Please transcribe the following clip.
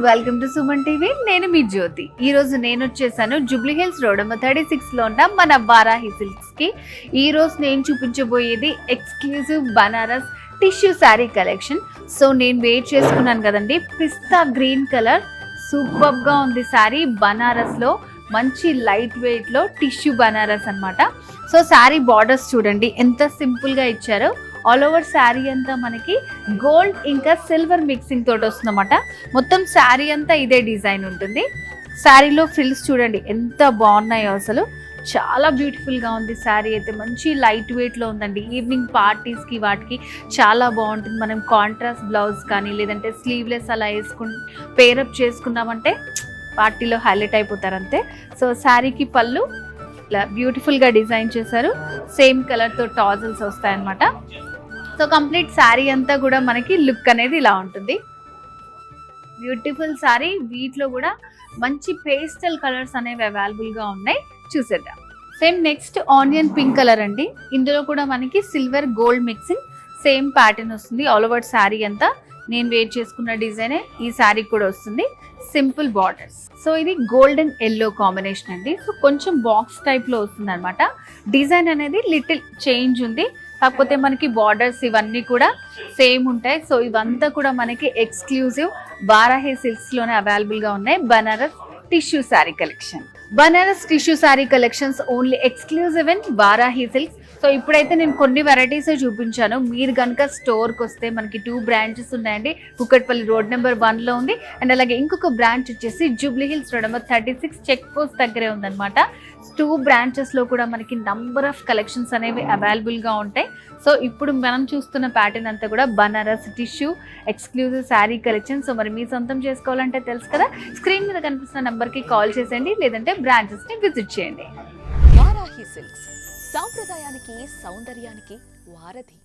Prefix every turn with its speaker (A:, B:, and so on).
A: Welcome to Suman TV. నేను మీ జ్యోతి. ఈ రోజు నేను వచ్చేసాను జూబ్లీ హిల్స్ రోడ్ నెంబర్ 36 లో ఉన్న మన వారాహి సిల్క్స్ కి. ఈ రోజు నేను చూపించబోయేది exclusive Banaras tissue sari collection. So నేను వెయిట్ చేసుకున్నాను కదండి, పిస్తా గ్రీన్ కలర్ సూపర్ గా ఉంది శారీ. బనారస్ లో మంచి లైట్ వెయిట్ లో టిష్యూ బనారస్ అన్నమాట. సో శారీ బార్డర్స్ చూడండి ఎంత సింపుల్ గా ఇచ్చారో. ఆల్ ఓవర్ శారీ అంతా మనకి గోల్డ్ ఇంకా సిల్వర్ మిక్సింగ్ తోటి వస్తుందన్నమాట. మొత్తం శారీ అంతా ఇదే డిజైన్ ఉంటుంది. శారీలో ఫ్రిల్స్ చూడండి ఎంత బాగున్నాయో, అసలు చాలా బ్యూటిఫుల్గా ఉంది శారీ అయితే. మంచి లైట్ వెయిట్లో ఉందండి. ఈవినింగ్ పార్టీస్కి వాటికి చాలా బాగుంటుంది. మనం కాంట్రాస్ట్ బ్లౌజ్ కానీ లేదంటే స్లీవ్లెస్ అలా పేరప్ చేసుకున్నామంటే పార్టీలో హైలైట్ అయిపోతారు అంతే. సో శారీకి పళ్ళు ఇలా బ్యూటిఫుల్గా డిజైన్ చేశారు. సేమ్ కలర్తో టాజల్స్ వస్తాయన్నమాట. సో కంప్లీట్ శారీ అంతా కూడా మనకి లుక్ అనేది ఇలా ఉంటుంది. బ్యూటిఫుల్ శారీ. వీటిలో కూడా మంచి పేస్టల్ కలర్స్ అనేవి అవైలబుల్గా ఉన్నాయి, చూసేద్దాం. Same next onion pink colour అండి. ఇందులో కూడా మనకి silver gold mixing same pattern వస్తుంది. ఆల్ ఓవర్ శారీ అంతా నేను వెయిట్ చేసుకున్న డిజైనే ఈ శారీ కూడా వస్తుంది. Simple borders. సో ఇది గోల్డెన్ ఎల్లో కాంబినేషన్ అండి. సో కొంచెం బాక్స్ టైప్లో వస్తుంది అనమాట. డిజైన్ అనేది లిటిల్ చేంజ్ ఉంది, కాకపోతే మనకి బార్డర్స్ ఇవన్నీ కూడా సేమ్ ఉంటాయి. సో ఇవంతా కూడా మనకి ఎక్స్క్లూజివ్ వారాహి సిల్క్స్ లోనే అవైలబుల్ గా ఉన్నాయి. Banaras tissue sari collection. Banaras tissue sari collections only exclusive in Varahi silks. So ఇప్పుడైతే నేను కొన్ని వెరైటీస్ చూపించాను. మీరు కనుక స్టోర్కి వస్తే మనకి 2 బ్రాంచెస్ ఉన్నాయండి. కుక్కట్పల్లి రోడ్ నెంబర్ 1లో ఉంది, అండ్ అలాగే ఇంకొక బ్రాంచ్ వచ్చేసి Jubilee Hills road number 36 check post దగ్గరే ఉందన్నమాట. 2 బ్రాంచెస్లో కూడా మనకి నంబర్ ఆఫ్ కలెక్షన్స్ అనేవి అవైలబుల్గా ఉంటాయి. సో ఇప్పుడు మనం చూస్తున్న ప్యాటర్న్ అంతా కూడా Banaras tissue exclusive sari collection. So మరి మీ సొంతం చేసుకోవాలంటే తెలుసు కదా, స్క్రీన్ మీద కనిపిస్తున్న నెంబర్కి కాల్ చేసేయండి, లేదంటే బ్రాంచెస్ని విజిట్ చేయండి.
B: వారాహి సిల్క్స్ సాంప్రదాయానికి సౌందర్యానికి వారధి.